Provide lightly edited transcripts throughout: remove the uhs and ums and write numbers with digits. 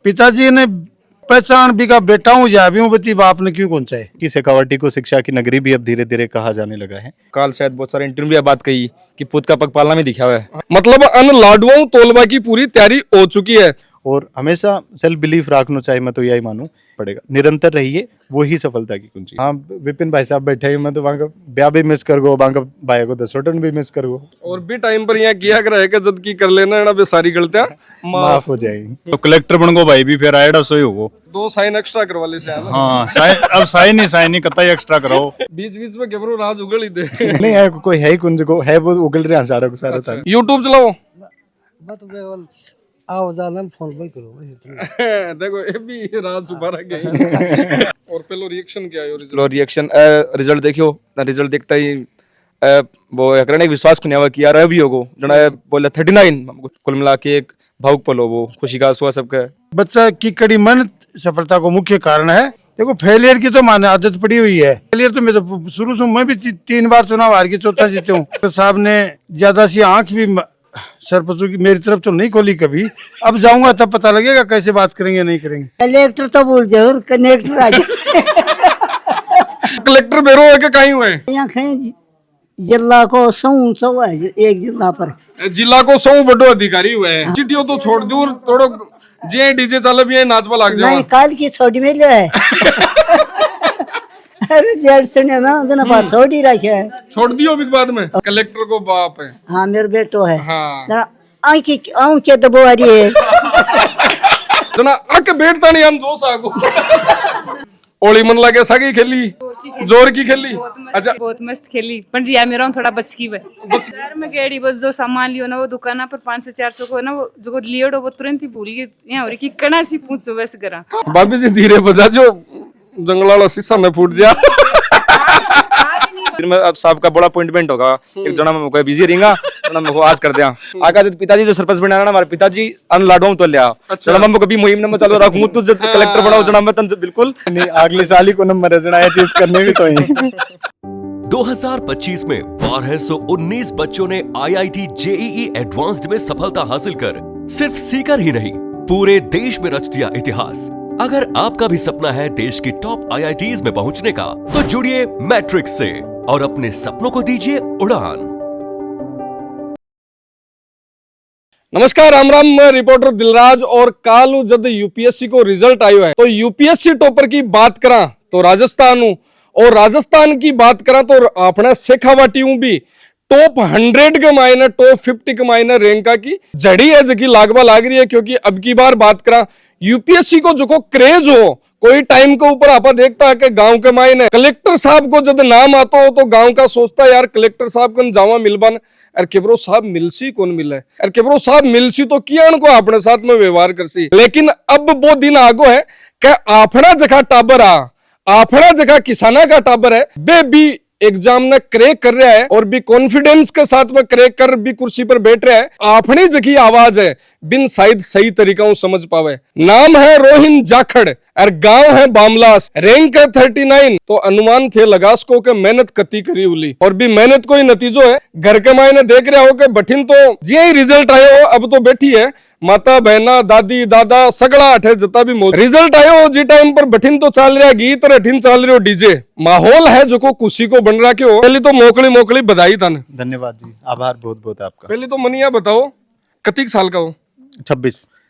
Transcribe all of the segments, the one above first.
पिताजी ने पहचान भी का बेटा हूँ या भी हूँ, बती बाप ने क्यों कौन चाहे कि शेखावाटी को शिक्षा की नगरी भी अब धीरे धीरे कहा जाने लगा है। काल शायद बहुत सारे इंटरव्यू में बात कही कि पुत का पग पालना में दिखा हुआ है। मतलब अन लाडुओं तोलबा की पूरी तैयारी हो चुकी है। और हमेशा सेल्फ बिलीफ रखना चाहिए, मैं तो यही मानूं पड़ेगा। निरंतर रहिए, वो ही सफलता की कुंजी। हाँ, विपिन भाई साहब बैठे हैं, मैं तो वहाँ का ब्याह भी मिस कर गो, वहाँ का भाई को 10 भी मिस कर गो। और भी टाइम पर यहाँ किया कर है जद की कर लेना है ना, बे सारी गलतियां माफ हो जाएगी। तो कलेक्टर बन गो भाई भी फिर आएड़ा सोई होगो। 2 साइन एक्स्ट्रा करवा ले से हाँ अब साइन ही कतई एक्स्ट्रा कराओ। बीच बीच में केवरो राज उगल ही दे। नहीं है, कोई है ही कुंज को है, वो उगल रहे हैं सारा को सारा था। यूट्यूब चलाओ आओ जाना फोन पे करो। देखो ये भी राज छुपा रखे हैं। और पहलो रिएक्शन क्या है? चलो रिएक्शन रिजल्ट देखियो ना, रिजल्ट देखता ही वो करने विश्वास को नहीं कि यार अभी होगो जना बोले 39 कुल मिला के एक भावुक पल हो, वो खुशी का आंसू सबका। बच्चा की कड़ी मेहनत सफलता को मुख्य कारण है। देखो फेलियर की तो माने आदत पड़ी हुई है। फेलियर तो मैं तो शुरू से, मैं भी 3 बार चुनाव हार के चौथा जीते हूँ। तो साहब ने ज्यादा सी आंख भी सरपंचों की मेरी तरफ तो नहीं खोली कभी। अब जाऊंगा तब पता लगेगा कैसे बात करेंगे नहीं करेंगे। कलेक्टर तो भूल जाओ, कनेक्टर आ जाए। कलेक्टर बेरो है कि कहीं हुए यहाँ कहीं जिला को सौ है, एक जिला पर जिला को 100 बड़ो अधिकारी हुए हैं। चिट्ठियों तो छोड़ दूर थोड़ो जे डीजे चाले भी नाचवा लग जाओ। नहीं, काल की छोटी में ले है। अरे जेठ सुने ना, जना बात छोड़ी रखे है। छोड़ दियो भी बाद में। कलेक्टर को बाप है। हाँ, मेरे बेटो है। हाँ आँखें दबोरी है। जना अक बैठता नहीं हम जोश आगो। ओली मन लगे सगी खेली, जोर की खेली। अच्छा बहुत मस्त खेली, पर रिया मेरा थोड़ा बच की शहर में गेड़ी बस जो सामान लियो ना वो दुकाना पर 500-400 को ना वो जो लियो वो तुरंत ही भूल गई। यहाँ हो की कणा सी पूछो बस करा। भाभी जी धीरे बजा जो जंगलाला शीशा में फूट जा। फिर मैं अब साहब का बड़ा अपॉइंटमेंट होगा, एक जना में बिजी रहेगा जना में आज कर दिया। आगा जब पिताजी जो सरपंच बना ना, हमारे पिताजी अन लाडो तो लिया जना मैं कभी मुहिम न चलो रखूं तू जब कलेक्टर बनाओ जना मैं तन बिल्कुल नहीं, अगले साल ही को नंबर है जना ये चीज करने भी तो ही। 2025 में 1219 बच्चों ने IIT JEE एडवांस्ड में सफलता हासिल कर सिर्फ सीकर ही नहीं पूरे देश में रच दिया इतिहास। अगर आपका भी सपना है देश की टॉप IITs में पहुंचने का, तो जुड़िए मैट्रिक्स से और अपने सपनों को दीजिए उड़ान। नमस्कार, राम राम। मैं रिपोर्टर दिलराज। और कालू जब यूपीएससी को रिजल्ट आयो है तो यूपीएससी टॉपर की बात करा तो राजस्थान हूं, और राजस्थान की बात करा तो अपने शेखावाटी हूं भी टॉप 100 के मायने टॉप 50 के मायने रैंक की जड़ी है जकी लागवा लाग रही है। क्योंकि अब की बार बात करा यूपीएससी को जो को क्रेज हो कोई टाइम के ऊपर आप देखता है कि गांव के मायने कलेक्टर साहब को जब नाम आता हो तो गांव का सोचता यार कलेक्टर साहब कन जावा मिलबन। अरे केबरो साहब मिलसी कौन मिले, अरे केबरो साहब मिलसी तो कियान को अपने साथ में व्यवहार करसी। लेकिन अब वो दिन आगो है कि आपना जगह टाबर आपना जगह किसाना का टाबर है बे भी एग्जाम ने क्रैक कर रहा है और भी कॉन्फिडेंस के साथ में क्रैक कर भी कुर्सी पर बैठ रहा है। अपनी जगह आवाज है बिन शायद सही तरीका समझ पावे। नाम है रोहिन जाखड़ और गांव है बामलास, रैंक है 39। तो अनुमान थे लगास को के मेहनत कती करी उली और भी मेहनत को ही नतीजो है। घर के मायने देख रहे हो के बठिन तो जी ही रिजल्ट आयो हो, अब तो बैठी है माता बहना दादी दादा सगड़ा अठे जता भी मौज। रिजल्ट आयो हो जी टाइम पर बठिन तो चल रहा गीत और अठिन चल रहे हो डीजे। माहौल है जो को खुशी को बन रहा क्यों। पहले तो मोकली बधाई था। धन्यवाद जी, आभार बहुत बहुत आपका। पहले तो मनिया बताओ कतिक साल का हो?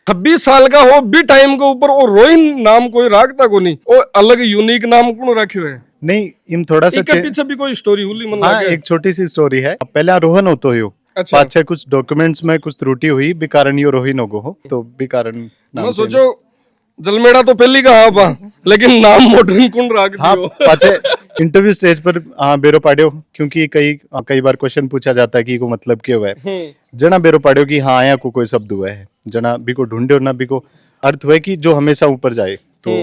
26 साल का हो भी टाइम के ऊपर। और रोहिन नाम कोई राखता को नहीं, वो अलग यूनिक नाम कौन रखियो है? नहीं, इन थोड़ा सा पीछे भी कोई स्टोरी हुई मन हाँ, एक छोटी सी स्टोरी है। पहले रोहन होतो हो। अच्छा। पाछे कुछ डॉक्यूमेंट्स में कुछ त्रुटि हुई भी कारण यो रोहिन हो तो भी कारण मैं सोचो जलमेड़ा तो पहली का हाँ लेकिन नाम मॉडर्न कौन रख दियो। हाँ, पाछे इंटरव्यू स्टेज पर बेरो पाड़ियो क्योंकि कई बार क्वेश्चन पूछा जाता है कि को मतलब क्या हुआ है। जना बेरो पाड़ियो कि हाँ आया को कोई शब्द हुआ है, जना भी को ढूंढे और ना भी को अर्थ हुआ कि जो हमेशा ऊपर जाए, तो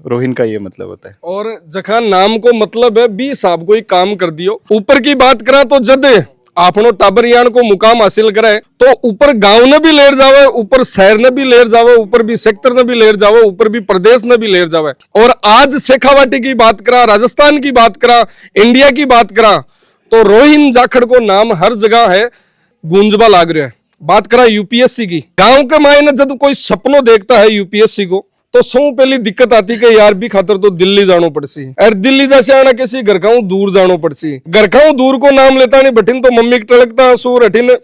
रोहिन का ये मतलब होता है। और जखा नाम को मतलब है बी साहब कोई काम कर दियो। ऊपर की बात करा तो जद आपनो टाबरियान को मुकाम हासिल करे तो ऊपर गांव ने भी लेर जावे, ऊपर शहर ने भी लेर जावे, ऊपर भी सेक्टर ने भी लेर जावे, ऊपर भी प्रदेश ने भी लेर जावे। और आज शेखावाटी की बात करा, राजस्थान की बात करा, इंडिया की बात करा तो रोहिन जाखड़ को नाम हर जगह है गूंजबा लाग रहा है। बात करा यूपीएससी की। गांव के मायने जब कोई सपनों देखता है यूपीएससी को तो सब पहली दिक्कत आती कि यार भी खातर तो दिल्ली जानो पड़सी, और दिल्ली जैसे आना किसी घर का दूर जानो पड़सी। घर का दूर को नाम लेता नहीं बठिन तो मम्मी टलकता सूर हठिन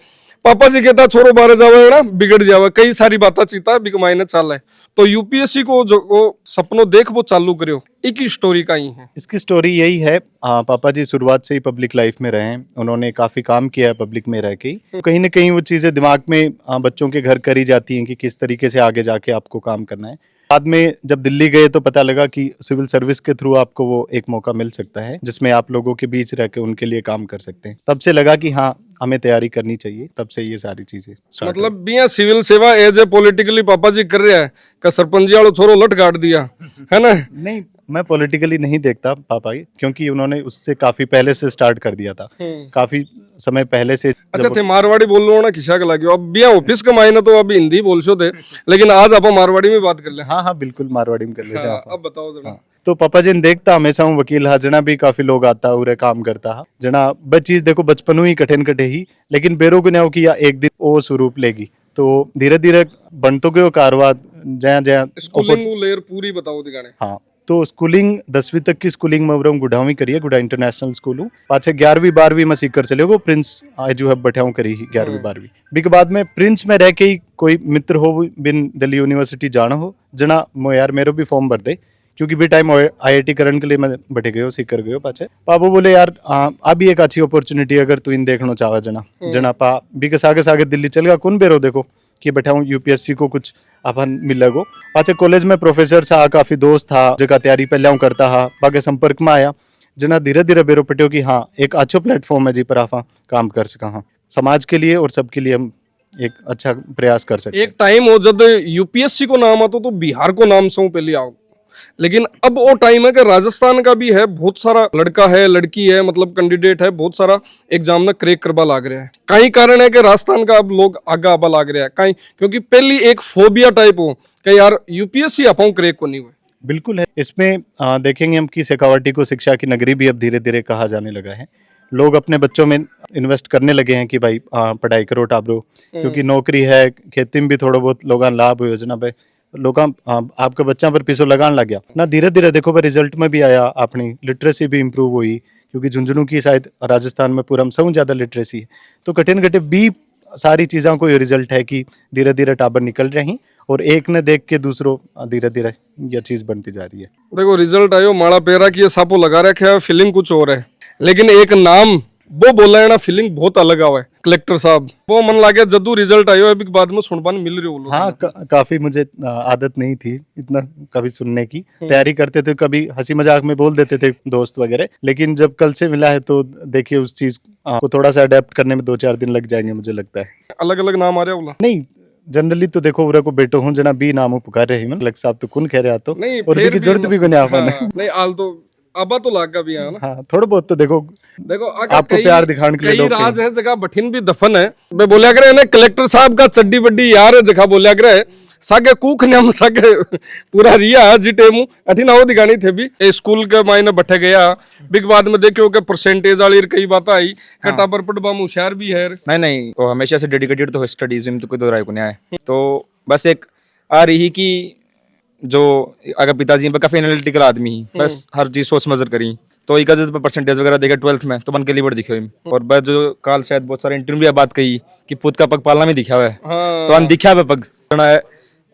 पापा जी कहता छोरो बारह जावे ना बिगड़ जावे, कई सारी बातें चीता बिक मायने चाल है। तो यूपीएससी को जो वो सपनों देख वो चालू करो, एक ही स्टोरी का ही है। इसकी स्टोरी यही है, पापा जी शुरुआत से ही पब्लिक लाइफ में रहे हैं, उन्होंने काफी काम किया है पब्लिक में रह के ही। कहीं ना कहीं वो चीजें दिमाग में बच्चों के घर करी जाती हैं कि किस तरीके से आगे जाके आपको काम करना है। बाद में जब दिल्ली गए तो पता लगा कि सिविल सर्विस के थ्रू आपको वो एक मौका मिल सकता है जिसमें आप लोगों के बीच रह के उनके लिए काम कर सकते हैं। तब से लगा कि हाँ हमें तैयारी करनी चाहिए, तब से ये सारी चीजें स्टार्ट। मतलब बिया सिविल सेवा एज ए पॉलिटिकली पापा जी कर रहे हैं का सरपंच वालों छोरो लट काट दिया है ना? नहीं, मैं पॉलिटिकली नहीं देखता पापा जी, क्योंकि उन्होंने उससे काफी पहले से स्टार्ट कर दिया था, काफी समय पहले से। अच्छा थे मारवाड़ी बोल लो ना खिसा के लगे, अब बिया ऑफिस के मायने तो अभी हिंदी बोल सो थे, लेकिन आज आप मारवाड़ी में बात कर ले। हाँ हाँ बिल्कुल मारवाड़ी में कर ले। हाँ, अब बताओ जरा। तो पापा जी ने देखता हमेशा हूँ वकील हा जना भी काफी लोग आता उरे काम करता हा जना चीज देखो बचपन ही कठिन कटे ही, लेकिन बेरो को न्याव किया एक दिन वो स्वरूप लेगी। तो धीरे धीरे बन तो गयो कारवा जया जया स्कूलिंग लेयर पूरी बताओ दिखाने। हाँ तो स्कूलिंग 10वीं तक की स्कूलिंग में गुड़ा में करी है, गुड़ा इंटरनेशनल स्कूल हूँ। पाछे 11वीं 12वीं में सीकर चले गो प्रिंस एजू हब बैठाऊँ करी ही 11वीं 12वीं बी के बाद में प्रिंस में रह के ही कोई मित्र हो बिन दिल्ली यूनिवर्सिटी जाना हो जना मो यार मेरो भी फॉर्म भर दे, क्योंकि भी टाइम आईआईटी करने के लिए मैं बैठे गयो सीकर गयो। पाछे पापा बोले यार अभी एक अच्छी अपॉर्चुनिटी अगर तू इन देखना चाहे जना जना पा बी के सागे सागे दिल्ली चल गया कौन बेरो देखो कि बैठाऊँ यूपीएससी को कुछ अपन मिल गो। पाछे कॉलेज में प्रोफेसर था काफी दोस्त था जगह तैयारी पहले करता हा बागे संपर्क में आया जना धीरे धीरे बेरो पटियो कि हाँ एक अच्छो प्लेटफॉर्म है जी पर आप काम कर सका, हाँ समाज के लिए और सबके लिए हम एक अच्छा प्रयास कर सकते। एक टाइम हो जब यूपीएससी को नाम आता तो बिहार को नाम सौ पहले आओ, लेकिन अब वो टाइम है कि राजस्थान का भी है, बहुत सारा लड़का है लड़की है मतलब कैंडिडेट है, बहुत सारा एग्जाम में क्रैक करवा लाग रहा है। कई कारण है कि राजस्थान का अब लोग आगे आबा लाग रहा है कहीं, क्योंकि पहली एक फोबिया टाइप हो कि यार यूपीएससी आप क्रैक को नहीं हुए। बिल्कुल है, इसमें देखेंगे हम कि शेखावाटी को शिक्षा की नगरी भी अब धीरे धीरे कहा जाने लगा है। लोग अपने बच्चों में इन्वेस्ट करने लगे हैं कि भाई पढ़ाई करो टाबरो, क्योंकि नौकरी है, खेती में भी थोड़ा बहुत लोग लाभ योजना पे लोग आपके बच्चा पर पीछे लगान लग गया ना। धीरे धीरे देखो भाई रिजल्ट में भी आया, अपनी लिटरेसी भी इम्प्रूव हुई, क्योंकि झुंझुनू की शायद राजस्थान में पूरा सबसे ज्यादा लिटरेसी है। तो कठिन घटे भी सारी चीज़ों को ये रिजल्ट है कि धीरे धीरे टाबर निकल रही और एक ने देख के दूसरों धीरे धीरे यह चीज बनती जा रही है। देखो रिजल्ट आयो माड़ा पेरा की सापो लगा रखा है, फीलिंग कुछ और है, लेकिन एक नाम वो बोला है ना फीलिंग बहुत अलग आवा है। कलेक्टर साहब वो मन लागे जदू रिजल्ट आयो है बाद में सुनपान मिल रही हो। हाँ काफी मुझे आदत नहीं थी इतना कभी सुनने की, तैयारी करते थे कभी हंसी मजाक में बोल देते थे दोस्त वगैरह, लेकिन जब कल से मिला है तो देखिए उस चीज को थोड़ा सा अडेप्ट करने में 2-4 दिन लग जाएंगे मुझे लगता है। अलग अलग नाम आ रहे बोला नहीं जनरली तो देखो उरा को बेटो हूँ जना बी नामों पुकार रहे हैं लग साहब तो कौन कह रहा तो नहीं और की जरूरत भी कोई नहीं आल तो अब तो लाग भी है ना। हाँ थोड़ा बहुत तो देखो आपको कई- प्यार दिखाने के लिए कई लोग राज है जगह बठिन भी दफन है। मैं बोलिया करे ना कलेक्टर साहब का चड्डी बड्डी यार है जगह बोलिया करे सागे कूख ने हम सागे पूरा रिया जी टेमू अठी ना वो दिखानी थे भी ए स्कूल के मायने बैठे गया बिग बाद में देखियो के परसेंटेज वाली कई बात आई कटा पर पटबा होशियार भी है। नहीं नहीं वो हमेशा से डेडिकेटेड तो स्टडीज में तो कोई दो राय को नहीं है। तो बस एक आ रही कि जो अगर पिताजी पर काफी एनालिटिकल आदमी ही बस हर चीज सोच समझ करी तो एक परसेंटेज वगैरह देखे 12th में तो बन के लिए बड़ दिखे और बस जो काल शायद बहुत सारे इंटरव्यू बात कही कि पुत का पग पालना में दिखा हुआ है तो अन दिखा हुआ पग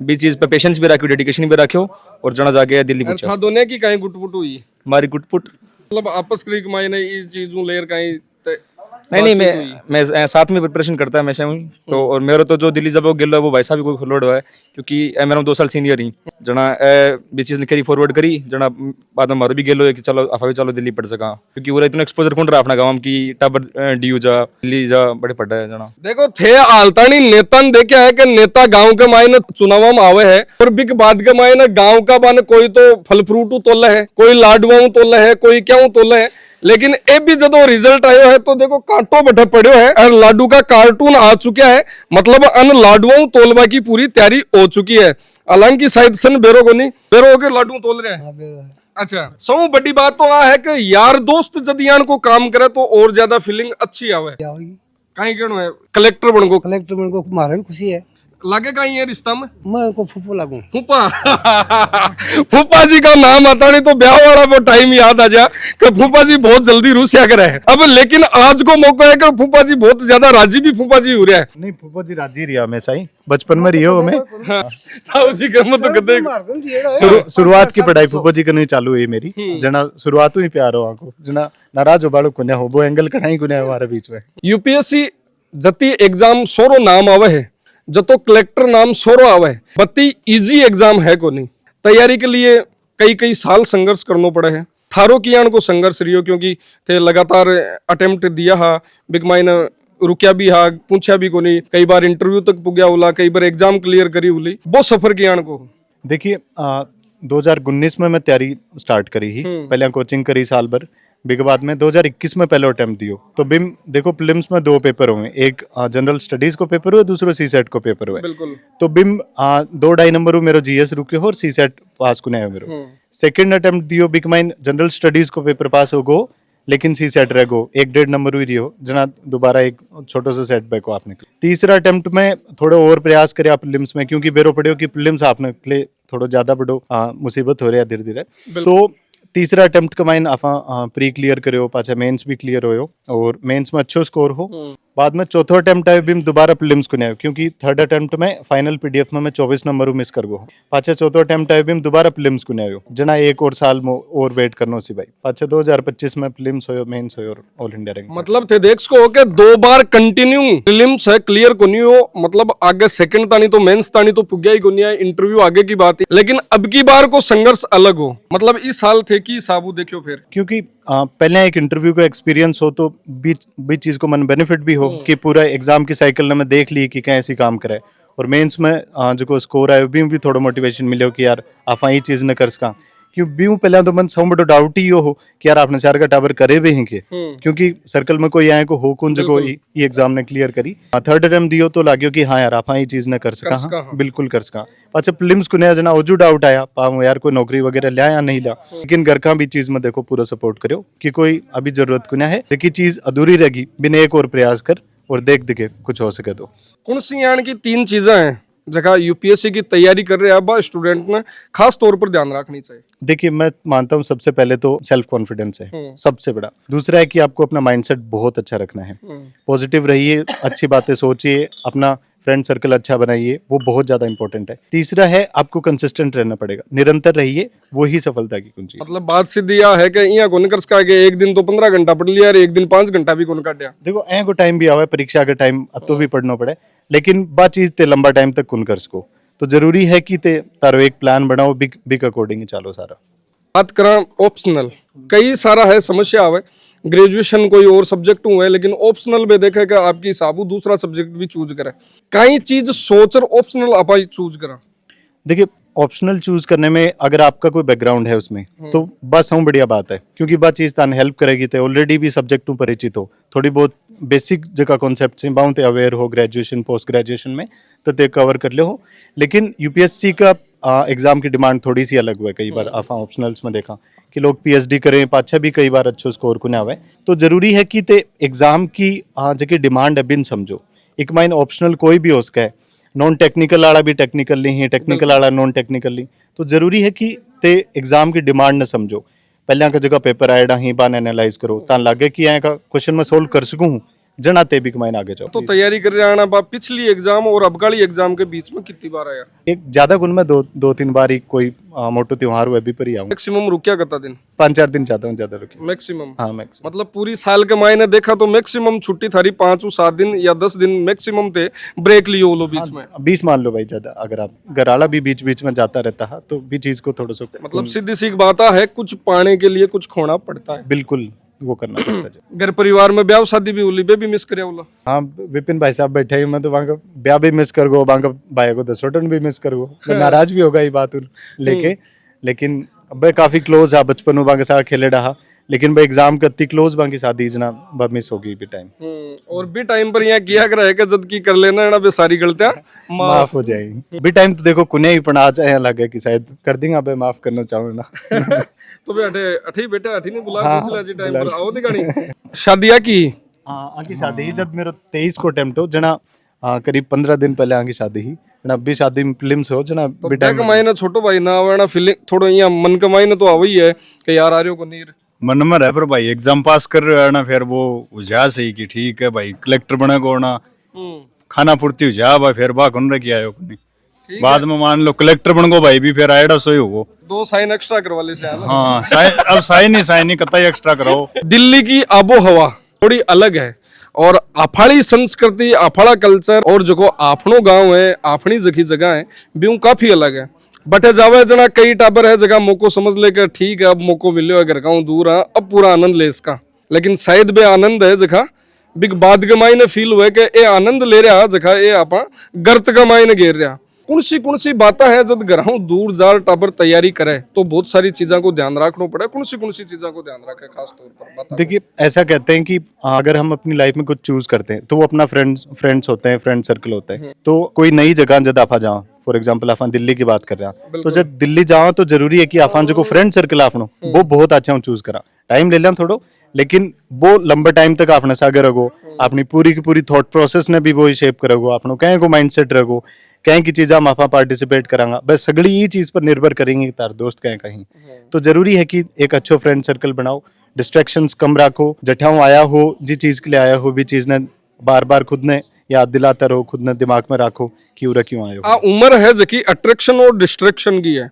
भी चीज पे पेशेंस भी रखियो डेडिकेशन भी रखियो और जना जाके दिल्ली पूछा दोनों की कहीं गुटपुट हुई हमारी गुटपुट मतलब आपस क्रिक मायने ये चीजों लेयर कहीं नहीं मैं साथ में प्रिपरेशन करता है हमेशा हूँ तो और मेरा तो जो दिल्ली जब वो गिल वो भाई साहब भी कोई लोड हुआ है क्योंकि मेरा 2 साल सीनियर ही जना भी चीज कैरी फॉरवर्ड करी जना बाद में मारो भी गेलो कि चलो आप चलो दिल्ली पढ़ सका क्योंकि वो इतना एक्सपोजर कौन रहा अपना गाँव की टाबर डीयू जा दिल्ली जा बड़े पढ़ा है जना। देखो थे आलतानी नेता ने देखा है कि नेता गांव के मायने चुनाव में आवे है और बिक बाद के मायने गांव का बाने कोई तो फल फ्रूट तोले है, कोई लाडुआ तोले है, कोई क्या तोले है, लेकिन ए भी जब रिजल्ट आयो है तो देखो कांटो बैठे पड़ो है और लाडू का कार्टून आ चुका है, मतलब अन लाडुओं तोलवा की पूरी तैयारी हो चुकी है। हालांकि शायद सन बेरो को नहीं बेरो के लाडू तोल रहे हैं। अच्छा सौ बड़ी बात तो आ है कि यार दोस्त जब यान को काम करे तो और ज्यादा फीलिंग अच्छी आवे कहीं कहनो है कलेक्टर बन गो कलेक्टर बन को मारा भी खुशी है। लागे कहीं है रिश्ता में मैं को फूफू लागू। फूफा फूफा जी का नाम आता नहीं तो ब्याह वाला वो टाइम याद आ जा कि फूफा जी बहुत जल्दी रूसिया करे अब, लेकिन आज को मौका है कि फूफा जी बहुत ज्यादा राजी भी फूफा जी हो रहा है। नहीं फूफा जी राजी रहा हमेशा ही, बचपन में रियो हमें। ताऊ जी का मत कदे शुरुआत की पढ़ाई फूफा जी करनी चालू हुई मेरी, जना शुरुआत हुई प्यार हो आंको, जना नाराज हो बाड़ो कुन्या हो वो एंगल कढ़ाई कुन्या हमारे बीच में। यूपीएससी जति एग्जाम सोरो नाम आवे है, जतो कलेक्टर नाम सोरो आवे है, बत्ती इजी एग्जाम है को नहीं। तैयारी के लिए कई कई साल संघर्ष करना पड़े है। थारो कियान को संघर्ष रियो क्योंकि ते लगातार अटेम्प्ट दिया हा, बिग माइन रुकिया भी हा, पूछा भी को नहीं, कई बार इंटरव्यू तक पुगया उला, कई बार एग्जाम क्लियर करी उली, वो सफर कियान को। देखिए 2019 में मैं तैयारी स्टार्ट करी ही, पहले कोचिंग करी साल भर, बिग बाद में 2021 में पहले अटेम्प्ट दियो। तो बिम देखो प्रीलिम्स में 2 पेपर हुए, एक जनरल स्टडीज को पेपर हुआ, दूसरा सीसेट को पेपर हुआ। बिल्कुल। तो बिम 2-2.5 नंबर मेरो जीएस रुके हो और सीसेट पास को नहीं मेरो। सेकंड अटेम्प्ट दियो बिग माइन जनरल स्टडीज को पेपर पास हो गो, लेकिन सीसेट रह गो, 1-1.5 नंबर हुई रियो जना दोबारा एक छोटो सा सेटबैक को आपने। तीसरा अटेम्प्ट में थोड़ा और प्रयास करे आप प्रीलिम्स में, क्योंकि बेरो पड़े हो कि प्रीलिम्स आपने ले थोड़ा ज्यादा बड़ो मुसीबत हो रहा है धीरे धीरे। तो तीसरा अटेम्प्ट का माइन आप प्री क्लियर करे हो, पाछा मेंस भी क्लियर हो और मेंस में अच्छो स्कोर हो। बाद में चौथो अटेम्प्ट आयो बिम दोबारा प्रीलिम्स को नहीं आयो, क्योंकि थर्ड अटेम्प्ट में फाइनल पीडीएफ में मैं 24 नंबर मिस कर गो। पाछा चौथो अटेम्प्ट आयो बिम दोबारा प्रीलिम्स को नहीं आयो, जना 1 और साल में और वेट करनो सी भाई। पाछा 2025 में प्रीलिम्स होयो, मेंस होयो और ऑल इंडिया रैंक। मतलब थे देख को के 2 बार कंटिन्यू प्रीलिम्स है क्लियर को नहीं हो, मतलब आगे सेकंड तानी तो मेंस तानी तो पुग्या ही को नहीं है, इंटरव्यू आगे की बात है। लेकिन अब की बार को संघर्ष अलग हो, मतलब इस साल थे कि साबू देखियो फिर, क्योंकि पहले एक इंटरव्यू का एक्सपीरियंस हो तो बीच चीज को मन बेनिफिट भी हो कि पूरा एग्जाम की साइकिल में देख ली कि कैसे काम करे, और मेंस में जो स्कोर आयो भी थोड़ा मोटिवेशन मिले कि यार आप ये चीज न कर सका। क्यों बीऊ पहले तो मन सब बड़ो डाउट ही हो कि यार आपने 4 का टावर करे भी हैं के, क्योंकि सर्कल में कोई आए को हो कौन जो ये एग्जाम ने क्लियर करी। थर्ड अटेम्प्ट दियो तो लाग्यो कि हाँ यार आप ये चीज न कर सका, बिल्कुल कर सका। अच्छा प्रीलिम्स को नया जना ओजू डाउट आया पाऊँ यार कोई नौकरी वगैरह लिया या नहीं ला, लेकिन घर का भी चीज में देखो पूरा सपोर्ट करो कि कोई अभी जरूरत को है, लेकिन चीज अधूरी रहेगी बिना एक और प्रयास कर और देख दिखे कुछ हो सके। तो कौन सी यानी की 3 चीजें हैं जगह यूपीएससी की तैयारी कर रहे हैं अब स्टूडेंट ने खास तौर पर ध्यान रखनी चाहिए? देखिए मैं मानता हूँ सबसे पहले तो सेल्फ कॉन्फिडेंस है सबसे बड़ा। दूसरा है कि आपको अपना माइंडसेट बहुत अच्छा रखना है, पॉजिटिव रहिए, अच्छी बातें सोचिए, अपना फ्रेंड सर्कल अच्छा बनाइए, वो बहुत ज्यादा इंपॉर्टेंट है। तीसरा है आपको कंसिस्टेंट रहना पड़ेगा, निरंतर रहिए, वही सफलता की कुंजी। मतलब बात सीधी यह है कि यहाँ को निकल सका के एक दिन तो 15 घंटा पढ़ लिया और एक दिन 5 घंटा भी कौन काट दिया। देखो ऐ को टाइम भी आवा है, परीक्षा का टाइम अब तो भी पढ़ना पड़े, लेकिन बात चीज ते लंबा टाइम तक कौन कर सको। तो जरूरी है कि ते तारो एक प्लान बनाओ, बिग अकॉर्डिंग चालो सारा। बात करा ऑप्शनल, कई सारा है समस्या आवे, ग्रेजुएशन कोई और सब्जेक्ट हुआ है लेकिन ऑप्शनल में देखे कि आपकी साबू दूसरा सब्जेक्ट भी चूज करे, कई चीज सोचकर ऑप्शनल आप चूज करा। देखिए ऑप्शनल चूज करने में अगर आपका कोई बैकग्राउंड है उसमें तो बस हम बढ़िया बात है, क्योंकि बात चीज तान हेल्प करेगी। तो ऑलरेडी भी सब्जेक्ट परिचित हो, थोड़ी बहुत बेसिक जगह कॉन्सेप्ट से बाउंड अवेयर हो ग्रेजुएशन पोस्ट ग्रेजुएशन में तो ते कवर कर ले हो। लेकिन यूपीएससी का एग्जाम की डिमांड थोड़ी सी अलग हुआ है। कई बार आप ऑप्शनल्स में देखा कि लोग पीएचडी करें, पाछा भी कई बार अच्छे स्कोर को ना आवे। तो जरूरी है कि ते एग्जाम की जगह डिमांड है बिन समझो। एक माइन ऑप्शनल कोई भी हो सका है, नॉन टेक्निकल वाला भी टेक्निकल नहीं है, टेक्निकल वाला नॉन टेक्निकल नहीं। तो जरूरी है कि ते एग्जाम की डिमांड न समझो, पहले का जगह पेपर आएगा ही बान एनालाइज करो, तान लगे कि यहाँ का क्वेश्चन मैं सोल्व कर सकूँ जनाते भी कमाइन आगे जाओ। तो तैयारी कर रहे हैं पिछली एग्जाम और अबकाली एग्जाम के बीच में कितनी बार आया? एक ज्यादा गुण में 2-3 बार ही कोई मोटो त्योहार हुआ भी पर ही आऊँ। मैक्सिमम रुकिया कितना दिन? 5-4 दिन चाहता हूँ ज्यादा रुकिया। मैक्सिमम? हाँ मैक्सिमम। मतलब पूरी साल के मायने देखा तो मैक्सिमम छुट्टी थारी 5-7 दिन या 10 दिन मैक्सिमम थे, ब्रेक लियो लो बीच में। 20 मान लो भाई ज्यादा, अगर आप घराला भी बीच बीच में जाता रहता है तो भी चीज को थोड़ा सा मतलब सीधी सी बात है, कुछ पाने के लिए कुछ खोना पड़ता है। बिल्कुल वो करना पड़ता है। घर परिवार में ब्याह शादी भी हुई, भी मिस करे बोला। हाँ विपिन भाई साहब बैठे मैं तो वहाँ का ब्याह भी मिस कर गो, वहाँ का भाई को दसोटन भी मिस कर गो। नाराज भी होगा ये बात लेके, लेकिन अब काफी क्लोज है, बचपन में वहाँ के साथ खेले रहा, लेकिन भाई एग्जाम का इतनी क्लोज वहाँ की शादी जना मिस होगी भी टाइम। और भी टाइम पर यहाँ किया कर है जद की कर लेना ना, सारी गलतियां माफ हो जाएगी। भी टाइम तो देखो कुने ही पढ़ा जाए लगे कि शायद कर देंगे, अब माफ करना चाहूँ ना। तो भी अठे बेटे अठी नहीं बुला, पिछला जी टाइम पर आओ दिखानी। शादिया की हाँ आगे शादी ही जब मेरा 23 को अटेम्प्ट हो जना करीब 15 दिन पहले आगे शादी ही जना अभी शादी में फिल्म्स हो जना तो बेटा बैक मायने छोटो भाई ना वरना फीलिंग थोड़ो यहाँ मन का मायने तो आवई है कि यार आ रहे हो को नहीं मन में है पर भाई एग्जाम पास कर रहे हो ना फिर वो जा सही कि ठीक है भाई कलेक्टर बने को ना खाना पूर्ति हो जा भाई फिर बा कौन रखी आयो नहीं बाद में मान लो कलेक्टर बन गो भाई भी फिर आएड़ा सोई हो 2 साइन एक्स्ट्रा करवा ले से हाँ अब साइन नहीं कतई एक्स्ट्रा कराओ। दिल्ली की आबो हवा थोड़ी अलग है और आफाड़ी संस्कृति आफाड़ा कल्चर और जो आपनो गांव है आपनी जगह जगह है ब्यूं काफी अलग है। बटे जावे जना कई टाबर है जगह मोको समझ ले के ठीक है अब मोको मिलो है घर गाँव दूर है अब पूरा आनंद ले इसका, लेकिन शायद बे आनंद है जगह बिग बाद के मायने फील हुए कि ए आनंद ले रहा जगह ए आपा गर्त का मायने घेर रहा। कौन सी बात है जब घरों दूर जार टाबर तैयारी करे तो बहुत सारी चीजों को ध्यान रखना पड़े। कौन सी चीजों को ध्यान रखे खास तौर पर बता। देखिए ऐसा कहते हैं कि अगर हम अपनी लाइफ में कुछ चूज करते हैं तो वो अपना फ्रेंड्स होते हैं, फ्रेंड सर्कल होते हैं। तो कोई नई जगह जब आप जाओ फॉर एग्जाम्पल आप दिल्ली की बात कर रहे हैं तो जब दिल्ली जाओ तो जरूरी है कि आप जो फ्रेंड सर्कल आपनो वो बहुत अच्छा चूज करा। टाइम ले लें थोड़ो लेकिन वो लंबे टाइम तक आपने सागर रखो अपनी पूरी की पूरी थॉट प्रोसेस ने भी वो शेप करोगे आपनो कहीं को माइंड सेट रखो कहीं की चीज़ हम आप पार्टिसिपेट करांगा बस सगड़ी ये चीज़ पर निर्भर करेंगे तार दोस्त कहीं कहीं। तो जरूरी है कि एक अच्छो फ्रेंड सर्कल बनाओ, डिस्ट्रैक्शंस कम रखो, जठाओ आया हो जी चीज़ के लिए आया हो भी चीज़ ने बार बार खुद ने याद दिलाता रहो, खुद ने दिमाग में रखो क्यों आयो। आ उम्र है जकी अट्रैक्शन और डिस्ट्रैक्शन की है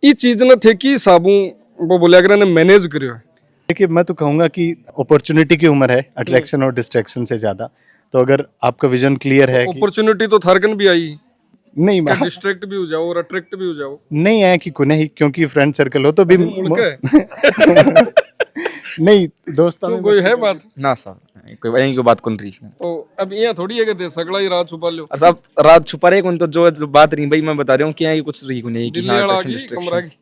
ये चीज ने थे कि साबू वो बोलिया करे ने मैनेज करियो है। देखिए मैं तो कहूँगा कि अपॉर्चुनिटी की उम्र है अट्रैक्शन और डिस्ट्रैक्शन से ज़्यादा। तो अगर आपका विजन क्लियर है अपॉर्चुनिटी तो थारकन भी आई नहीं डिस्ट्रैक्ट भी हो जाओ और अट्रैक्ट भी हो जाओ नहीं है कि कुने ही क्योंकि फ्रेंड सर्कल हो तो भी नहीं दोस्तों में कोई है बात ना साहब कोई यहीं की बात कौन रही तो अब यहाँ थोड़ी है कि सगड़ा ही रात छुपा लो साहब रात छुपा रहे कौन तो जो बात रही भाई मैं बता रहा हूँ कि यहाँ कुछ रही को नहीं कि दिल्ली वाला की कमरा की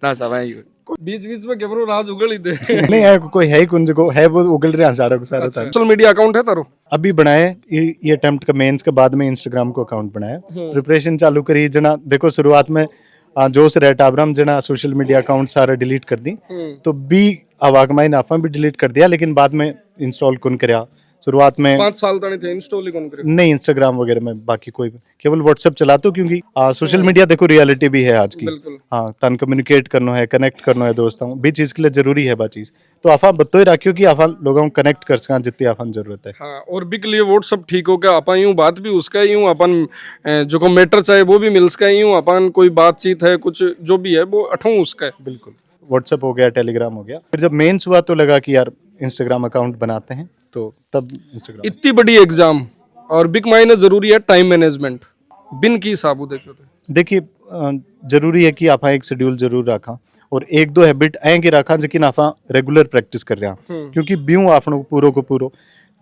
ना साहब यहीं बीच में कैमरो राज उगल ही दे नहीं है कोई है कुंज को है वो उगल रहे हैं सारा को सारा था। सोशल मीडिया अकाउंट है तारो अभी बनाए ये अटेम्प्ट का मेंस के बाद में इंस्टाग्राम को अकाउंट बनाया प्रिपरेशन चालू करी जना। देखो शुरुआत में जोश रहे टाबरम जना सोशल मीडिया अकाउंट सारा डिलीट कर दी तो बी आवागमाई नाफा भी डिलीट कर दिया लेकिन बाद में इंस्टॉल कौन करया। शुरुआत में 5 साल तक थे इंस्टॉल ही कौन करे नहीं इंस्टाग्राम वगैरह में बाकी कोई केवल व्हाट्सएप चलाते हो क्योंकि सोशल मीडिया देखो रियलिटी भी है आज की। हाँ तन कम्युनिकेट करना है कनेक्ट करना है दोस्तों भी चीज के लिए जरूरी है बा चीज तो आफा बतो ही रखियो कि आफा लोगों को कनेक्ट कर सका जितनी आफा जरूरत है। हाँ और बिक लिए व्हाट्सएप ठीक हो गया अपन यूं बात भी उसका यूं अपन जो को मैटर चाहे वो भी मिल सका यूं अपन कोई बातचीत है कुछ जो भी है वो अठों उसका है। बिल्कुल व्हाट्सएप हो गया टेलीग्राम हो गया। फिर जब मेंस हुआ तो लगा कि यार इंस्टाग्राम अकाउंट बनाते हैं तो तब इंस्टाग्राम इतनी बड़ी एग्जाम और बिग मायने जरूरी है टाइम मैनेजमेंट बिन की साबू देखो तो देखिए जरूरी है कि आप एक शेड्यूल जरूर रखा और 1-2 हैबिट आएंगे रखा लेकिन आप रेगुलर प्रैक्टिस कर रहा क्योंकि ब्यूं आप पूरो को पूरो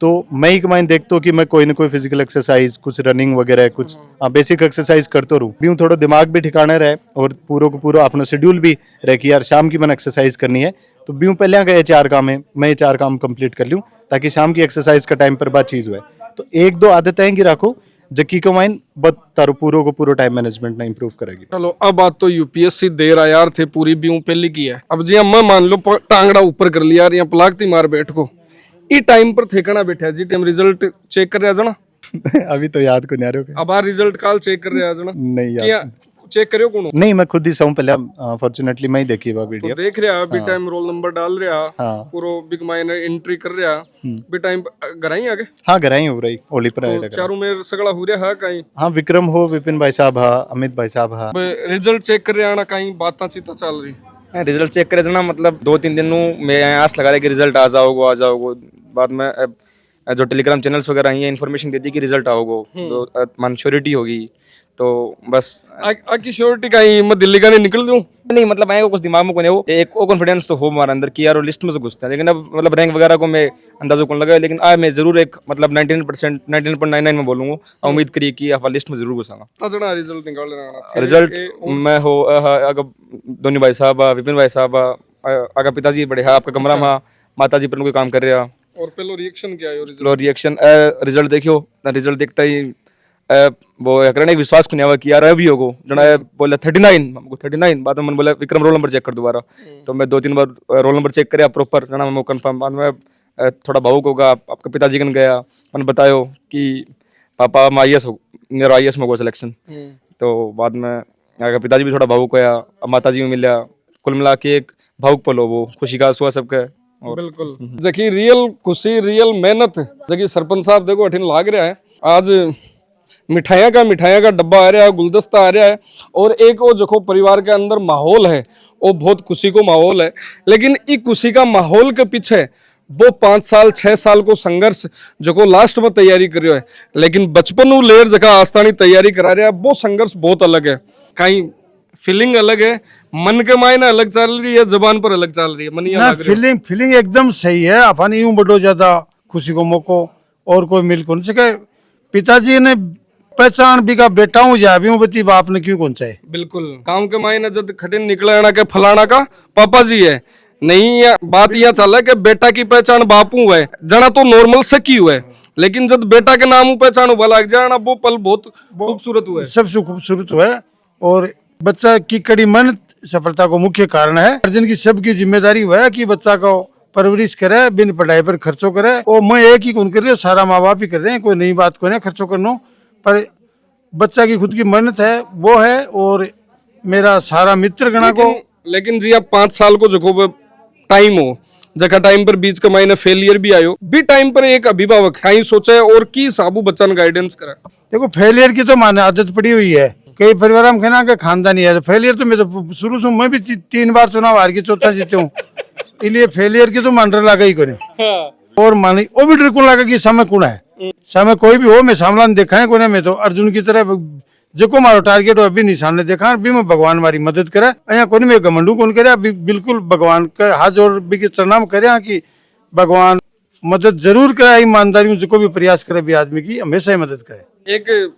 तो मैं एक माइन देखता हूँ कि मैं कोई ना कोई फिजिकल एक्सरसाइज कुछ रनिंग वगैरह कुछ बेसिक एक्सरसाइज करते रहूँ ब्यूं थोड़ा दिमाग भी ठिकाने रहे और पूरो को पूरा अपना शेड्यूल भी रहे कि यार शाम की मैंने एक्सरसाइज करनी है तो ब्यूं पहले गए 4 काम है मैं 4 काम कंप्लीट कर लूँ ताकि शाम की एक्सरसाइज का टाइम पर बात चीज हुए। तो 1-2 आदतें की रखो जकी को माइन बत तारो पूरो को पूरो टाइम मैनेजमेंट ना इंप्रूव करेगी। चलो अब बात तो यूपीएससी दे रहा यार थे पूरी ब्यूं पहली की है अब जी मैं मान लो टांगड़ा ऊपर कर लिया यार यहाँ पलागती मार बैठ को ई टाइम पर ठेकना बैठा जी टाइम रिजल्ट चेक कर रहा जना अभी तो याद को नहीं आ रहे अब रिजल्ट काल चेक कर रहा जना नहीं यार चेक करियो कौन नहीं मैं खुद ही सहूं पहले फॉर्चुनेटली मैं ही देखी वो वीडियो तो देख रहा बी टाइम रोल नंबर डाल रहा हाँ। पूरो बिग माइनर एंट्री कर रहा बी टाइम घर ही आगे हाँ घर ही हो रही ओली पर तो चारों में सगड़ा हो रहा है कहीं हाँ विक्रम हो विपिन भाई साहब हा अमित भाई साहब हा रिजल्ट चेक कर रहा ना कहीं बात चीता चल रही रिजल्ट चेक करे ना मतलब 2-3 दिन मैं आस लगा रहा कि रिजल्ट आ जाओगे बाद में जो टेलीग्राम चैनल्स वगैरह हैं इन्फॉर्मेशन देती कि रिजल्ट आओगे तो मान श्योरिटी होगी तो बस की श्योरिटी का ही मैं दिल्ली का नहीं निकल दूं नहीं मतलब आएगा कुछ दिमाग में को नहीं वो एक कॉन्फिडेंस तो हो हमारे अंदर कि यार वो लिस्ट में से घुसता है लेकिन अब मतलब रैंक वगैरह को मैं अंदाजा कौन लगा लेकिन मैं जरूर एक मतलब 99.99 में बोलूंगा उम्मीद करिए कि आप लिस्ट में जरूर घुसाऊंगा रिजल्ट निकाल रिजल्ट मैं हो अगर धोनी भाई साहब विपिन भाई साहब अगर पिताजी बड़े है आपका कमरा में माता जी पर कोई काम कर रहा और पहले रिएक्शन क्या है रिएक्शन रिजल्ट देखियो रिजल्ट देखता ही वो करने विश्वास को नहीं आवा कि यार अभी होगो जना बोला 39 बाद में मैंने बोला विक्रम रोल नंबर चेक कर दोबारा तो मैं 2-3 बार रोल नंबर चेक कराया प्रॉपर जना मैं कंफर्म बाद में थोड़ा भावुक होगा। आपका पिताजी कन गया, अपन बतायो कि पापा मैं IAS हो, मेरा IAS में होगा सिलेक्शन। तो बाद में आपका पिताजी भी थोड़ा भावुक होया, अब माता जी में मिला, कुल मिला के एक भावुक पल हो, वो खुशी का आंसू सबका। और बिल्कुल जकी रियल खुशी, रियल मेहनत जकी सरपंच साहब देखो अठिन लाग रहा है। आज मिठाइयाँ का डब्बा आ रहा है, गुलदस्ता आ रहा है, और एक वो जो परिवार के अंदर माहौल है वो बहुत खुशी को माहौल है। लेकिन इस खुशी का माहौल के पीछे वो 5 साल 6 साल को संघर्ष जो को लास्ट में तैयारी कर रहे है, लेकिन बचपन उ लेर जगह आस्थानी तैयारी करा रहा है, वो संघर्ष बहुत अलग है। कहीं फीलिंग अलग है, मन के मायने अलग चल रही है, जबान पर अलग चल रही है। मनी ना फीलिंग एकदम सही है। अपन यूं बड़ो ज्यादा खुशी को मौको और कोई मिल कौन सके। पिताजी ने पहचान भी का बेटा हूँ जा भी हूँ, बती बाप ने क्यों कौन सा है। बिल्कुल गांव के मायने जब खटिन निकले के फलाना का पापा जी है नहीं, बात यह चल है कि बेटा की पहचान बापू है, जना तो नॉर्मल सकी हुआ है, लेकिन जब बेटा के नाम पहचान हुआ लग जाना वो पल बहुत खूबसूरत हुआ है, सबसे खूबसूरत हुआ है। और बच्चा की कड़ी मेहनत सफलता को मुख्य कारण है। गार्जियन की सबकी जिम्मेदारी हुआ है कि बच्चा को परवरिश करे, बिन पढ़ाई पर खर्चो करे। और मैं एक ही कौन कर रही हूँ, सारा माँ बाप ही कर रहे हैं, कोई नई बात को नहीं खर्चो करना, पर बच्चा की खुद की मेहनत है वो है। और मेरा सारा मित्र गणा को लेकिन जी अब 5 साल को जो टाइम हो, जगह टाइम पर बीच के मायने फेलियर भी आयो भी, टाइम पर एक अभिभावक कहीं सोचे और की साबू बच्चा ने गाइडेंस करे। देखो फेलियर की तो माने आदत पड़ी हुई है, कई परिवार में कहना कि खानदानी है। फेलियर तो मैं तो शुरू से मैं भी 3 बार चुनाव हार के 4था जीते हूँ, इसलिए फेलियर की तो मान लगा ही कोने। और मानी वो भी डर को लगा कि समय कौन है, समय कोई भी हो मैं सामला देखा है कोने। मैं तो अर्जुन की तरह जो को मारो टारगेट हो अभी नहीं सामने देखा, अभी मैं भगवान मारी मदद करे यहाँ कोई मैं घमंडू कौन करे। अभी बिल्कुल भगवान का हाथ जोड़ भी चरनाम करे कि भगवान मदद जरूर करे, ईमानदारी जो को भी प्रयास करे भी आदमी की हमेशा ही मदद करे। एक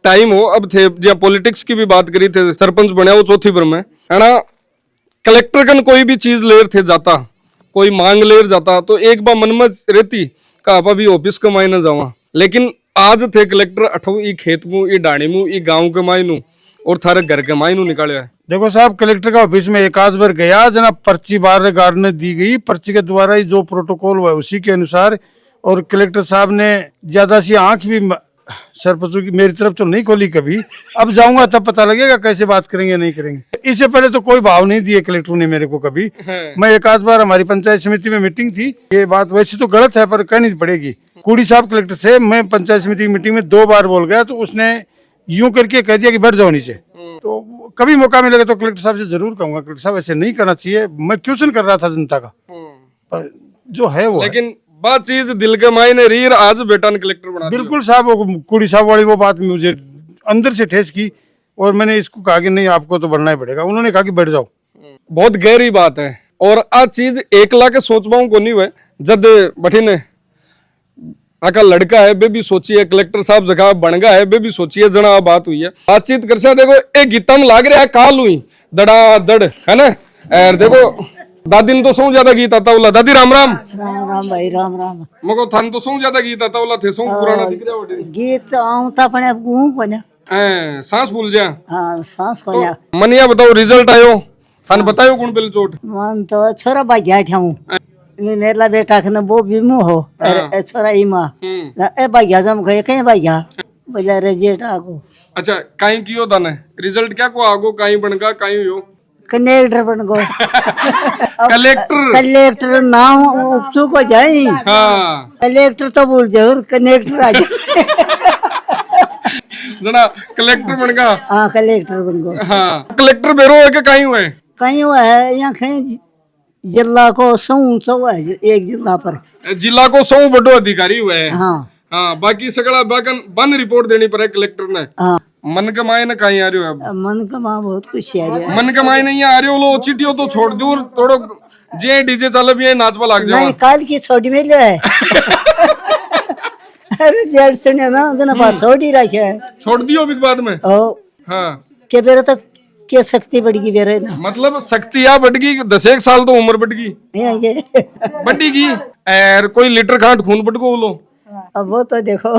टाइम हो अब थे जब पॉलिटिक्स की भी बात करी थे, सरपंच बने वो चौथी बार में है ना, कलेक्टर कन कोई भी चीज लेर थे जाता, कोई मांग लेर जाता तो एक बार मन में रहती का आप अभी ऑफिस के मायने जावा, लेकिन आज थे कलेक्टर अठो ई खेत मु, ई डाणी मु, ई गांव के मायनू और थारे घर के मायनू निकाले है। देखो साहब कलेक्टर का ऑफिस में एक आध बार गया, जना पर्ची बार गार्ड ने दी गई, पर्ची के द्वारा ही जो प्रोटोकॉल हुआ उसी के अनुसार। और कलेक्टर साहब ने ज्यादा सी आंख भी सरपंचों की मेरी तरफ तो नहीं खोली कभी। अब जाऊंगा तब पता लगेगा कैसे बात करेंगे नहीं करेंगे। इससे पहले तो कोई भाव नहीं दिए कलेक्टर ने मेरे को कभी। मैं एक आध बार हमारी पंचायत समिति में मीटिंग थी, ये बात वैसे तो गलत है पर कहनी पड़ेगी। कुड़ी साहब कलेक्टर थे, मैं पंचायत समिति की मीटिंग में 2 बार बोल गया तो उसने यूं करके कह दिया कि बैठ जाओ नीचे। तो कभी मौका मिलेगा तो कलेक्टर साहब से जरूर कहूंगा, कलेक्टर साहब ऐसे नहीं करना चाहिए। मैं क्वेश्चन कर रहा था जनता का, पर जो है वो लेकिन बात चीज दिल के मायने रीर आज बेटा ने कलेक्टर बना दिया। बिल्कुल साहब, वो कुड़ी साहब वाली वो बात मुझे अंदर से ठेस की और मैंने इसको कहा कि नहीं आपको तो बढ़ना ही पड़ेगा। उन्होंने कहा कि बैठ जाओ। बहुत गहरी बात है और आ चीज एकला के सोचबाऊ को नहीं हुए। जद बठिने आका लड़का है बे भी सोचिए, कलेक्टर साहब जगह बन गया है बे भी सोचिए, जना बात हुई है बातचीत कर सा। देखो एक गीता में लाग रहा है काल हुई दड़ा दड़ है ना। और देखो दादी ने तो सौ ज्यादा गीत आता बोला। दादी राम राम। राम राम भाई राम राम। मको थान तो सौ ज्यादा गीत आता बोला थे, सौ पुराना दिख रहा है गीत आऊं था पण अब गूं कोने सांस भूल जा। हां सांस कोने मनिया बताओ रिजल्ट आयो थान बतायो कौन बिल चोट मन तो छोरा भाग्या ठाऊं मेरा बेटा खन वो बीमो हो अरे छोरा इमा ए भाग्या जम गए कहीं भाग्या बोला रिजल्ट आगो। अच्छा काई कियो दाने रिजल्ट क्या को आगो काई बनगा काई हो कलेक्टर बन गो। कलेक्टर नाम उपचू को जाई। हाँ कलेक्टर तो भूल जरूर कलेक्टर आ जाए। जना कलेक्टर बन गया। हाँ कलेक्टर बन गो। हाँ कलेक्टर बेरो है के काई हुए कहीं हुआ है यहाँ कहीं जिला को सौ है एक जिला पर जिला को 100 बड़ो अधिकारी हुए हैं। हाँ हाँ बाकी सगला बाकन बन रिपोर्ट देनी पड़े कलेक्टर ने। हाँ मन के मायने कहीं आ रहे हो अब मन का माँ बहुत कुछ है मन के मायने यहाँ आ रहे हो लो चिट्ठियों तो छोड़ दो थोड़ो जे डीजे चल भी नाचवा लग जाओ। नहीं काल की छोड़ी में ले अरे जेठ सुने ना जना बात छोड़ी रखे है छोड़ दियो अभी बाद में। ओ हाँ के बेरे तो के शक्ति बढ़ गई बेरे ना मतलब शक्ति या बढ़ गई 10 साल तो उम्र बढ़ गई बढ़ी और कोई लीटर खांड खून बढ़ गो बोलो। अब वो तो देखो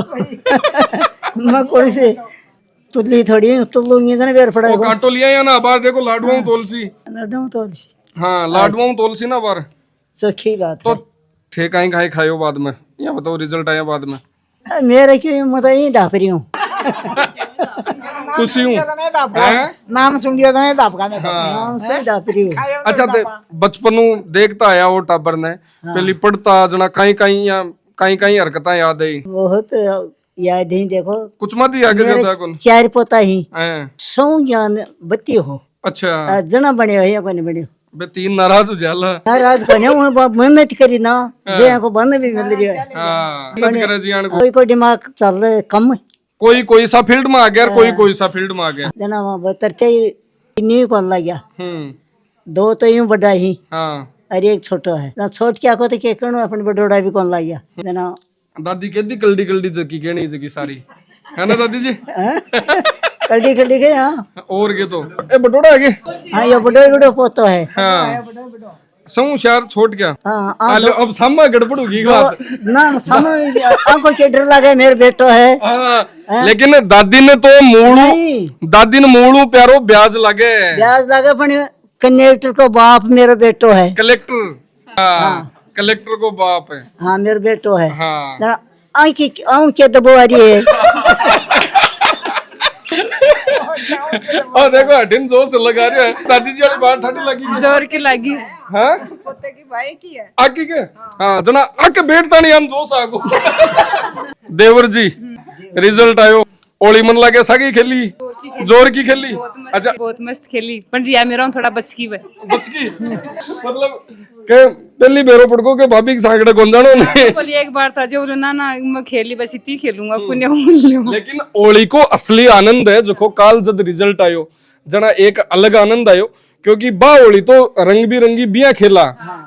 मैं कोई से तुल्ली थोड़ी तुल्लूंगी ना बेर पड़ा कांटो लिया या ना बार देखो लाडवाऊ तोलसी लड्डू तोलसी। हाँ लाडवाऊ तोलसी ना बार चोखी बात तो थे कहीं कहीं खायो बाद में, या बताओ रिजल्ट आया बाद में? मेरे क्यों मैं तो यही दाप रही हूँ। खुशी हूँ हैं? नाम सुन लिया तो मैं दापका में हाँ। सही दाप रही हूँ। अच्छा बचपनों देखता आया वो टाबर ने पहली पढ़ता जना कहीं कहीं या कहीं कहीं हरकतां याद है? बहुत याद ही देखो। कुछ मत ही आगे मेरे जाता कौन? चार पोता ही हैं? सौ ज्ञान बत्ती हो। अच्छा जना बने हो या कोनी बने हो। बे तीन नाराज हो जाला। नाराज कोने हूँ मेहनत करी ना जे को बंद भी मिल रही है। हाँ मेहनत करे जियान को। कोई दिमाग चल रहे कम कोई कोई सा फील्ड में आ गया और कोई कोई सा फील्ड में आ गया। जना वहाँ बतर चाहिए नहीं कौन लग गया। दो तो यूं बड़ा ही हाँ अरे एक छोटा है ना छोट क्या को तो के करो अपन बड़ोड़ा भी कौन लग गया जना। दादी कहती कल्डी कल्डी जकी कहनी जकी सारी है ना दादी जी? कड़ी कड़ी गए हाँ। और के तो ए बटोड़ा आगे। हाँ ये बड़ो बड़ो पोतो है। हाँ समूह शहर छोड़ क्या? हाँ अब सामा गड़बड़ होगी बात। ना समय आंखों के डर लगे मेरे बेटो है। हाँ, लेकिन दादी ने तो दादी ने मूड़ू प्यारो ब्याज लगे। ब्याज लगे पण कनेक्टर को बाप मेरा बेटो है। कलेक्टर हाँ, कलेक्टर को बाप है। हाँ मेरा बेटो है। हाँ आँख के दबो आ रही है। और देखो हटिन जोश लगा रहे हैं। दादी जी वाली बात ठंडी लगी जोर के लगी। हाँ पोते की भाई की है आकी के हाँ जना आके बैठता नहीं हम जोश आगो। देवर जी रिजल्ट आयो ओली मन लगे सगी खेली जोर की खेली। अच्छा बहुत मस्त खेली पर रिया मेरा थोड़ा बचकी है। बचकी मतलब के पहली बेरो पड़को के भाभी के सागड़े कौन जानो ने बोली एक बार था जो ना ना मैं खेली बस इतनी खेलूंगा पुण्य। लेकिन ओली को असली आनंद है जो काल जब रिजल्ट आयो जना एक अलग आनंद आयो क्योंकि बा ओली तो रंग बिरंगी बिया खेला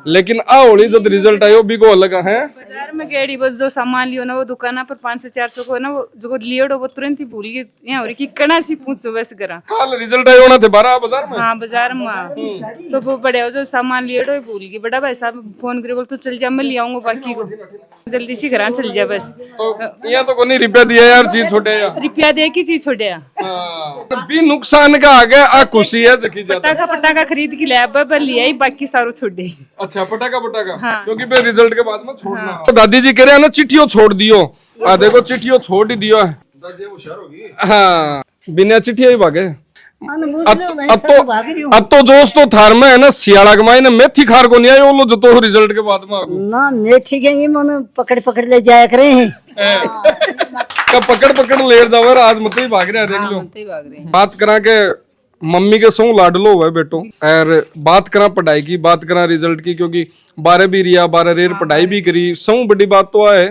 लेकिन आ ओली जब रिजल्ट आयो भी को अलग है। बाजार में गेड़ी बस जो सामान लियो ना वो दुकान पर 500-400 को ना वो जो लियो वो तुरंत ही भूल गई यहाँ हो की कणा सी पूछो बस करा। काल रिजल्ट आयो ना थे 12 बाजार में। हाँ बाजार में तो वो बड़े जो सामान लियो भूल गई बड़ा भाई साहब फोन करे बोल तू चल जा मैं ले आऊंगा बाकी को जल्दी से घर चल जा बस। तो यहाँ तो कोई रुपया दिया यार चीज छोटे रुपया दे की चीज छोड़े भी नुकसान का आ गया आ खुशी है जकी जाता पटाखा खरीद के लिया पर लिया ही बाकी सारो छोड़ दे। अच्छा पटाखा हाँ। क्योंकि फिर रिजल्ट के बाद में छोड़ना। तो दादी जी कह रहे हैं ना चिट्ठियों छोड़ दियो। आ देखो चिट्ठियों छोड़ ही दियो है। हाँ बिना चिट्ठिया ही भागे। अब तो जोश तो थार में है ना सियाला कमाई ने मेथी खार को नहीं आई वो जो तो रिजल्ट के बाद में आगो ना मेथी के मन पकड़ ले जाया करे हैं। कब पकड़ ले जावे आज मत ही भाग रहे देख लो। बात करा के मम्मी के संग लाडलो हुआ बेटो और बात करा पढ़ाई की बात करा रिजल्ट की क्योंकि 12 भी रिया 12 रेर पढ़ाई भी करी। संग बड़ी बात तो है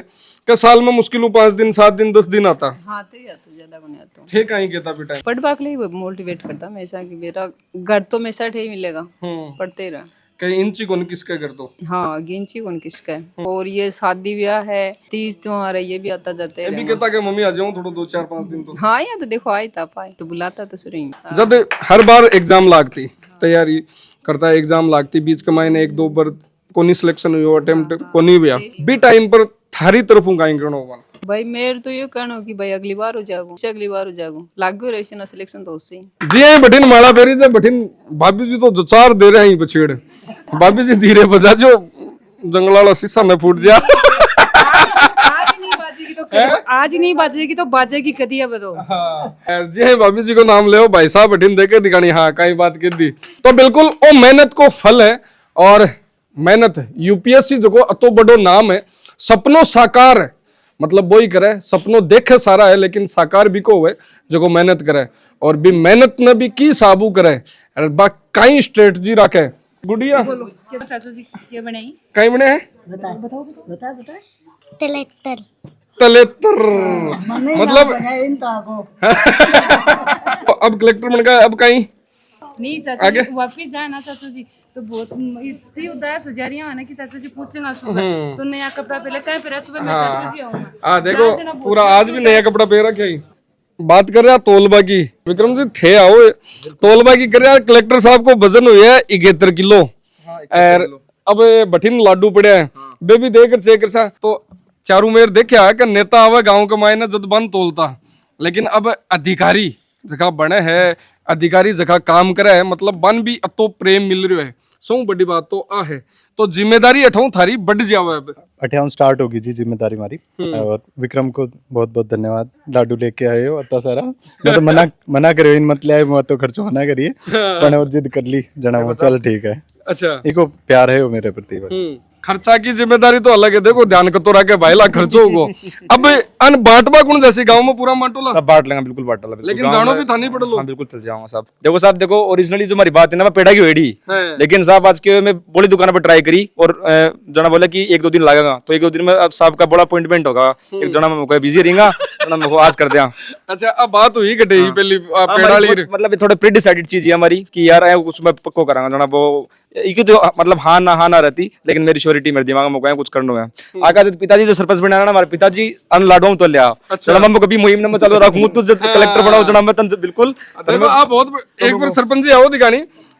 कि साल में मुश्किल 5 दिन 7 दिन 10 दिन आता। हाँ तो आता ज्यादा को नहीं आता थे कहीं कहता बेटा पढ़वा के लिए मोटिवेट करता हमेशा कि मेरा घर तो हमेशा ठे मिलेगा पढ़ते रहा कहीं इंची कौन किसका कर दो। हाँ गिनची कौन किसका है और ये शादी ब्याह है 30 त्योहार है ये भी आता जाते भी कहता कि मम्मी आ जाऊं थोड़ा 2-4-5 दिन तो। हाँ यार तो देखो आए था पाए तो बुलाता तो सुरी जब हर बार एग्जाम लागती तैयारी करता है एग्जाम लागती बीच के महीने 1-2 बार कोनी सिलेक्शन हुई अटेम्प्ट कोनी हुआ भी टाइम पर थारी तरफों का करना होगा भाई मेरे तो ये कहना कि भाई अगली बार हो जागो अगली बार हो जागो लागू रही ना सिलेक्शन तो उससे जी बठिन माला फेरी से बठिन भाभी जी तो जो 4 दे रहे हैं बछेड़ भाभी जी धीरे बजा जो जंगल वाला शीशा में फूट जा। आज नहीं बाजेगी तो बाजेगी कदी अब तो। हाँ जी भाभी जी को नाम ले भाई साहब बठिन देके दिखानी हाँ कई बात की दी तो बिल्कुल वो मेहनत को फल है और मेहनत यूपीएससी जो को अतो बड़ो नाम है सपनों साकार मतलब वही करे सपनों देखे सारा है लेकिन साकार भी को है जो को मेहनत करे और भी मेहनत न भी की साबू करे कई स्ट्रेटजी रखे। गुड़िया चाचू जी क्या बनाई कहीं बने हैं बता तलेतर मतलब अब कलेक्टर बन गया अब कहीं नहीं चाचू जी वापिस जाए ना चाचू जी तो बहुत इतनी उदास हो जा रही है ना कि चाचू जी पूछना सुबह तो नया कपड़ा पहले कहीं पहना सुबह मैं चाचू जी आऊंगा। देखो पूरा आज भी नया कपड़ा पहन रखा ही बात कर रहा तोलबा की विक्रम जी थे आओ तोलबा की कर रहा कलेक्टर साहब को वजन हुआ है 71 किलो और अब बठिन लाडू पड़े हैं बेबी देकर चेक कर तो चारू मेर देखा है कि नेता आवे गाँव के मायने जद बन तोलता लेकिन अब अधिकारी जगह बने है अधिकारी जगह काम करे है मतलब बन भी अतो प्रेम मिल रही है सौ बड़ी बात तो आ है। तो जिम्मेदारी अठाऊ थारी बढ़ जावे अब। 58 स्टार्ट होगी जी जिम्मेदारी हमारी। और विक्रम को बहुत बहुत धन्यवाद, लाडू लेके आए हो इतना सारा। मैं तो मना करे इन मत ले आए, मैं तो खर्चो मना करिए पर वो जिद कर ली जना वो चल ठीक है। अच्छा, इको प्यार है वो मेरे प्रति। खर्चा की जिम्मेदारी तो अलग है, देखो ध्यान कतो रखे भाई ला खर्चो होगो। अब अन बांटवा कौन जैसे गांव में पूरा बांटोला सब बांट लेंगे, बिल्कुल बांट लेंगे। लेकिन जानो भी था नहीं पड़ लो। हाँ बिल्कुल चल जाऊंगा साहब। देखो ओरिजिनली जो हमारी बात है ना मैं पेड़ा की वेड़ी, लेकिन साहब आज के मैं बड़ी दुकान पर ट्राई करी और जना बोला कि 1-2 दिन लगेगा, तो 1-2 दिन में अब साहब का बड़ा अपॉइंटमेंट होगा। एक जना मैं बिजी रहेगा, जना मैं आज कर दिया। अच्छा, अब बात हुई कटे पहली पेड़ा ली, मतलब थोड़ा प्री डिसाइडेड चीज है हमारी कि यार उसमें पक्को करांगा जना वो एक तो मतलब हाँ ना रहती, लेकिन मेरी श्योरिटी मेरे दिमाग में कुछ करना है। आका जब पिताजी जो सरपंच बना ना हमारे पिताजी अन लाडो तो लिया। अच्छा, मैं कभी मुहिम में चालू रखूं तो जब कलेक्टर बनाओ जना मैं तन बिल्कुल। आप बहुत एक बार सरपंच जी आओ दिखानी,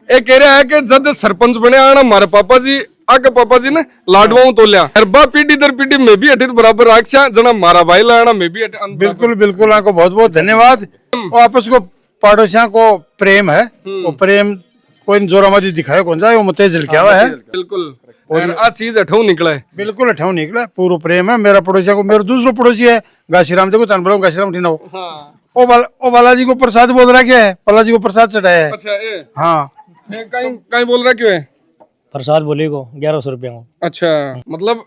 एक कह रहा है कि जब सरपंच बने ना हमारे पापा जी आके पापा जी ने लाडवाओं तो लिया, हर बा पीढ़ी दर पीढ़ी में भी अठिर बराबर राक्षा जना मारा भाई लाना में भी बिल्कुल बिल्कुल आपको बहुत बहुत धन्यवाद। वो आपस को पड़ोसियों को प्रेम है, वो प्रेम कोई जोरामदी दिखाए कौन जाए, वो मते झलकिया हुआ है। बिल्कुल, और आ चीज अठाऊ निकला है, बिल्कुल अठाऊ निकला, पूरा प्रेम है। मेरा पड़ोसिया को, मेरा दूसरा पड़ोसी है घासीराम, देखो तन बोलो घासीराम ठीना हो। ओ बालाजी को प्रसाद बोल रहा क्या है, बालाजी को प्रसाद चढ़ाया है। अच्छा, हाँ कहीं बोल रहा क्यों है प्रसाद बोले को 1100 रुपया को। अच्छा, मतलब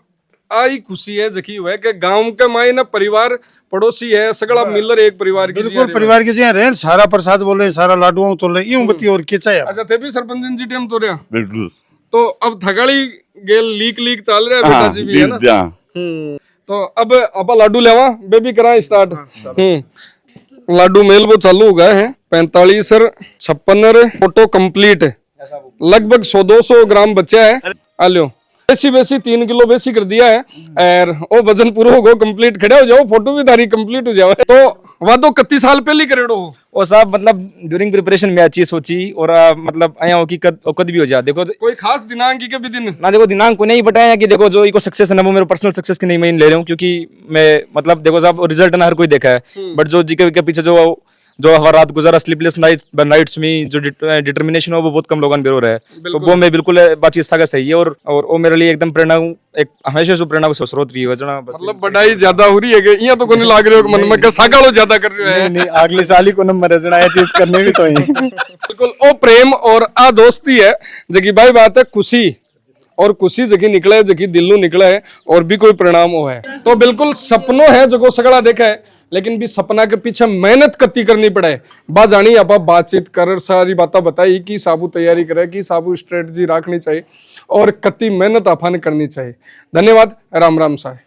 आई खुशी है जकी है कि गांव के माई ना परिवार पड़ोसी है सगड़ा मिलर एक परिवार की बिल्कुल परिवार के जी रहे, सारा प्रसाद बोले, सारा लाडुआ तो ले यूं बत्ती और किचा है। अच्छा, थे भी सरपंच जी टेम तो रहा बिल्कुल। तो अब थगाड़ी गेल लीक चल रहा है, पिताजी भी है ना। तो अब लाडू लेवा बेबी करा स्टार्ट। लाडू मेल वो चालू हो गए हैं। 45 और 56 फोटो कंप्लीट है, लगभग 100-200 ग्राम बचा है। आलो बेसी 3 किलो बेसी कर दिया है और वो वजन पूरा हो गो, कंप्लीट खड़े हो जाओ, फोटो भी तारी कंप्लीट हो जाओ। तो वह तो 31 साल पहले करेड़ो हो और साहब मतलब ड्यूरिंग प्रिपरेशन में अच्छी सोची और मतलब आया हो कि कद भी हो जाए। देखो कोई खास दिनांक के भी दिन ना, देखो दिनांक को नहीं बताया कि देखो जो इको सक्सेस है ना वो मेरे पर्सनल सक्सेस की नहीं मैं ले रहा हूँ, क्योंकि मैं मतलब देखो साहब रिजल्ट ना हर कोई देखा है, बट जो जीके के पीछे जो हमारा रात गुजारा स्लीपलेस नाइट्स में जो डिटर्मिनेशन हो वो बहुत कम लोगों बेरो रहा है। तो वो मैं बिल्कुल बातचीत सागा सही है और वो मेरे लिए एकदम प्रेरणा एक हमेशा से प्रेरणा को स्रोत रही है। मतलब बढ़ाई ज्यादा हो रही है कि यहाँ तो कोई लाग रहे हो मन में सागालो ज्यादा कर रहे हो। नहीं अगले साल ही को नंबर है जना ये चीज करने भी तो ही। बिल्कुल, ओ प्रेम और आ दोस्ती है जकी भाई बात है खुशी, और खुशी जकी निकले जकी दिल निकले है और भी कोई परिणाम हो है। तो बिल्कुल सपनों है जो सगड़ा देखा है, लेकिन भी सपना के पीछे मेहनत कत्ती करनी पड़े। बाजानी आप बातचीत कर सारी बातें बताई कि साबू तैयारी करे, कि साबू स्ट्रेटजी रखनी चाहिए और कत्ती मेहनत आफान करनी चाहिए। धन्यवाद, राम राम साहब।